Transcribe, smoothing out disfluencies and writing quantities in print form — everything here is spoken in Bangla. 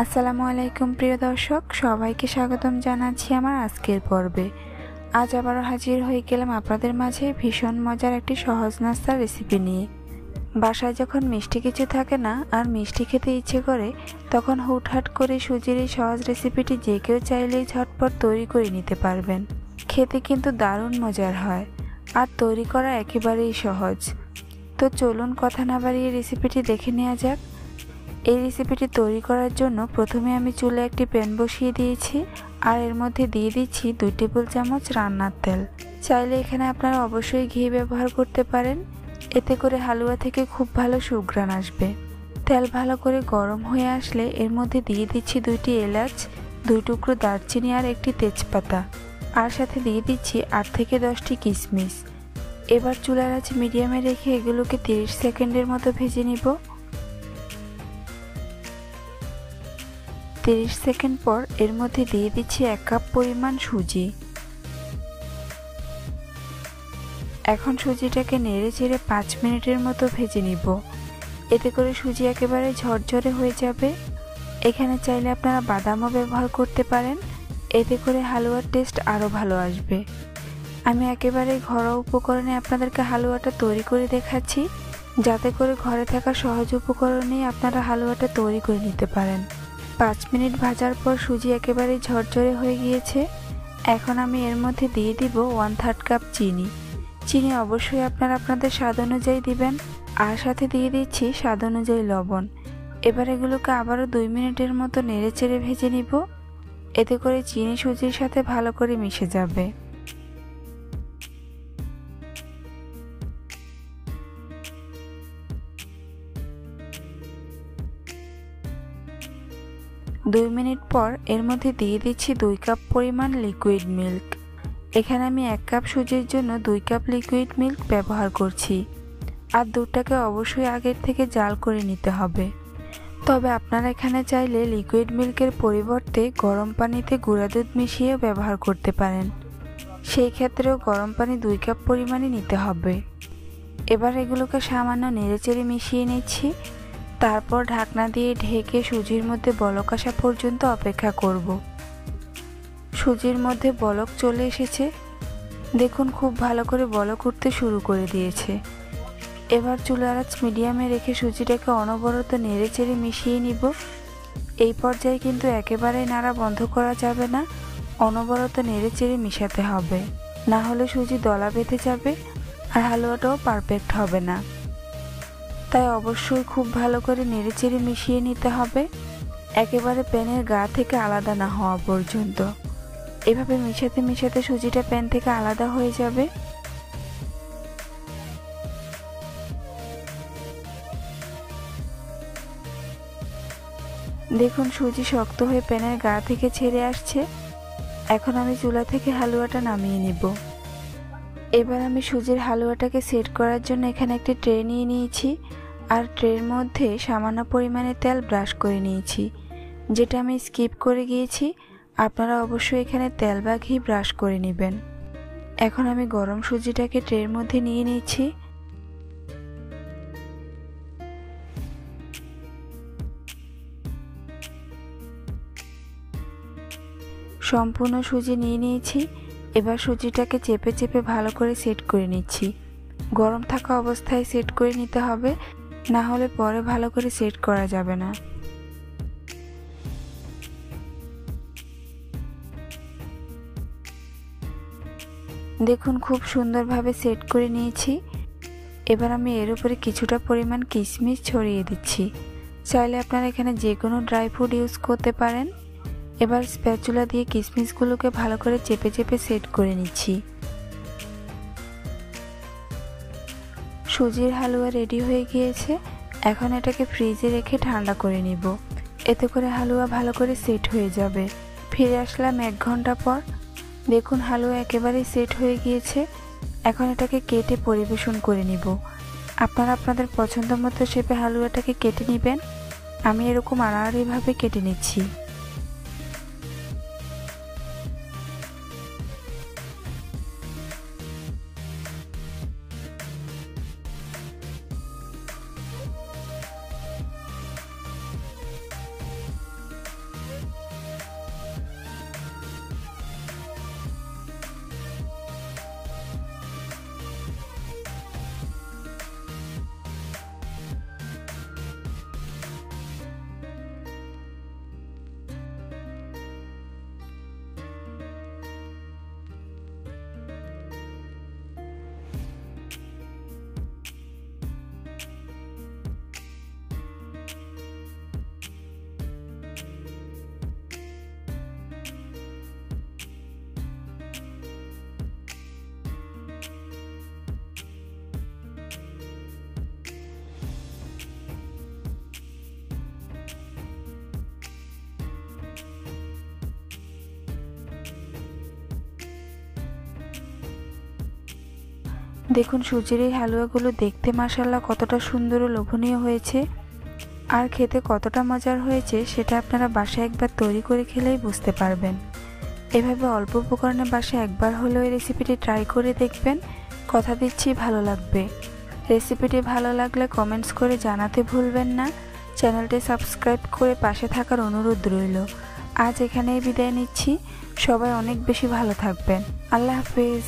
আসসালামু আলাইকুম প্রিয় দর্শক, সবাইকে স্বাগতম জানাচ্ছি আমার আজকের পর্বে। আজ আবারও হাজির হয়ে গেলাম আপনাদের মাঝে ভীষণ মজার একটি সহজ নাস্তার রেসিপি নিয়ে। বাসায় যখন মিষ্টি কিছু থাকে না আর মিষ্টি খেতে ইচ্ছে করে, তখন হুটহাট করে সুজির এই সহজ রেসিপিটি যে কেউ চাইলেই ঝটপট তৈরি করে নিতে পারবেন। খেতে কিন্তু দারুণ মজার হয় আর তৈরি করা একেবারেই সহজ। তো চলুন কথা না বাড়িয়ে রেসিপিটি দেখে নেওয়া যাক। এই রেসিপিটি তৈরি করার জন্য প্রথমে আমি চুলে একটি প্যান বসিয়ে দিয়েছি আর এর মধ্যে দিয়ে দিচ্ছি 2 টেবিল চামচ রান্নার তেল। চাইলে এখানে আপনারা অবশ্যই ঘি ব্যবহার করতে পারেন, এতে করে হালুয়া থেকে খুব ভালো সুঘ্রাণ আসবে। তেল ভালো করে গরম হয়ে আসলে এর মধ্যে দিয়ে দিচ্ছি 2টি এলাচ, 2 টুকরো দারচিনি আর একটি তেজপাতা, আর সাথে দিয়ে দিচ্ছি 8 থেকে 10টি কিশমিশ। এবার চুলার আঁচ মিডিয়ামে রেখে এগুলোকে 30 সেকেন্ডের মতো ভেজে নিব। 30 সেকেন্ড পর এর মধ্যে দিয়ে দিচ্ছি 1 কাপ পরিমাণ সুজি। এখন সুজিটাকে নেড়ে চেড়ে 5 মিনিটের মতো ভেজে নিব, এতে করে সুজি একেবারে ঝরঝরে হয়ে যাবে। এখানে চাইলে আপনারা বাদামও ব্যবহার করতে পারেন, এতে করে হালুয়ার টেস্ট আরও ভালো আসবে। আমি একেবারে ঘরোয়া উপকরণে আপনাদেরকে হালুয়াটা তৈরি করে দেখাচ্ছি, যাতে করে ঘরে থাকা সহজ উপকরণেই আপনারা হালুয়াটা তৈরি করে নিতে পারেন। 5 মিনিট ভাজার পর সুজি একেবারে ঝরঝরে হয়ে গিয়েছে। এখন আমি এর মধ্যে দিয়ে দিব 1/3 কাপ চিনি। চিনি অবশ্যই আপনারা আপনাদের স্বাদ অনুযায়ী দিবেন, আর সাথে দিয়ে দিচ্ছি স্বাদ অনুযায়ী লবণ। এবার এগুলোকে আবারও 2 মিনিটের মতো নেড়েচেড়ে ভেজে নিব, এতে করে চিনি সুজির সাথে ভালো করে মিশে যাবে। দুই মিনিট পর এর মধ্যে দিয়ে দিচ্ছি 2 কাপ পরিমাণ লিকুইড মিল্ক। এখানে আমি 1 কাপ সুজির জন্য 2 কাপ লিকুইড মিল্ক ব্যবহার করছি, আর দুধটাকে অবশ্যই আগের থেকে জাল করে নিতে হবে। তবে আপনারা এখানে চাইলে লিকুইড মিল্কের পরিবর্তে গরম পানিতে গুঁড়া দুধ মিশিয়ে ব্যবহার করতে পারেন, সেই ক্ষেত্রেও গরম পানি 2 কাপ পরিমাণে নিতে হবে। এবার এগুলোকে সামান্য নেড়েচেড়ে মিশিয়ে নিচ্ছি, তারপর ঢাকনা দিয়ে ঢেকে সুজির মধ্যে বলক আসা পর্যন্ত অপেক্ষা করব। সুজির মধ্যে বলক চলে এসেছে, দেখুন খুব ভালো করে বলক উঠতে শুরু করে দিয়েছে। এবার চুলার আঁচ মিডিয়ামে রেখে সুজিটাকে অনবরত নেড়েচেড়ে মিশিয়ে নিব। এই পর্যায়ে কিন্তু একেবারেই নাড়া বন্ধ করা যাবে না, অনবরত নেড়েচেড়ে মিশাতে হবে, না হলে সুজি দলা বেঁধে যাবে আর হালুয়াটাও পারফেক্ট হবে না। তাই অবশ্যই খুব ভালো করে নেড়েচেড়ে মিশিয়ে নিতে হবে, একেবারে প্যানের গা থেকে আলাদা না হওয়া পর্যন্ত। এভাবে মিশাতে মিশাতে সুজিটা প্যান থেকে আলাদা হয়ে যাবে। দেখুন সুজি শক্ত হয়ে প্যানের গা থেকে ছেড়ে আসছে। এখন আমি চুলা থেকে হালুয়াটা নামিয়ে নিব। এবার আমি সুজির হালুয়াটাকে সেট করার জন্য এখানে একটি ট্রে নিয়ে নিয়েছি, আর ট্রের মধ্যে সামান্য পরিমাণে তেল ব্রাশ করে নিয়েছি, যেটা আমি স্কিপ করে গিয়েছি। আপনারা অবশ্যই এখানে তেল বা ঘি ব্রাশ করে নেবেন। এখন আমি গরম সুজিটাকে ট্রের মধ্যে নিয়ে নিচ্ছি। সম্পূর্ণ সুজি নিয়ে নিয়েছি। এবার সুজিটাকে চেপে চেপে ভালো করে সেট করে নিচ্ছি। গরম থাকা অবস্থায় সেট করে নিতে হবে, না হলে পরে ভালো করে সেট করা যাবে না। দেখুন খুব সুন্দরভাবে সেট করে নিয়েছি। এবার আমি এর উপরে কিছুটা পরিমাণ কিশমিশ ছড়িয়ে দিচ্ছি। চাইলে আপনারা এখানে যে কোনো ড্রাই ফ্রুট ইউজ করতে পারেন। এবার স্প্যাচুলা দিয়ে কিশমিশগুলোকে ভালো করে চেপে চেপে সেট করে নিচ্ছি। সুজির হালুয়া রেডি হয়ে গিয়েছে। এখন এটাকে ফ্রিজে রেখে ঠান্ডা করে নিব, এতে করে হালুয়া ভালো করে সেট হয়ে যাবে। ফিরে আসলাম 1 ঘন্টা পর। দেখুন হালুয়া একেবারেই সেট হয়ে গিয়েছে। এখন এটাকে কেটে পরিবেশন করে নিব। আপনারা আপনাদের পছন্দ মতো শেপে হালুয়াটাকে কেটে নেবেন। আমি এরকম আড়াআড়িভাবে কেটে নিচ্ছি। দেখুন সুজির এই হালুয়াগুলো দেখতে মাশাআল্লাহ কতটা সুন্দর ও লোভনীয় হয়েছে, আর খেতে কতটা মজার হয়েছে সেটা আপনারা বাসায় একবার তৈরি করে খেলেই বুঝতে পারবেন। এভাবে অল্প উপকরণে বাসায় একবার হলেও এই রেসিপিটি ট্রাই করে দেখবেন, কথা দিচ্ছি ভালো লাগবে। রেসিপিটি ভালো লাগলে কমেন্টস করে জানাতে ভুলবেন না। চ্যানেলটি সাবস্ক্রাইব করে পাশে থাকার অনুরোধ রইল। আজ এখানেই বিদায় নিচ্ছি। সবাই অনেক বেশি ভালো থাকবেন। আল্লাহ হাফেজ।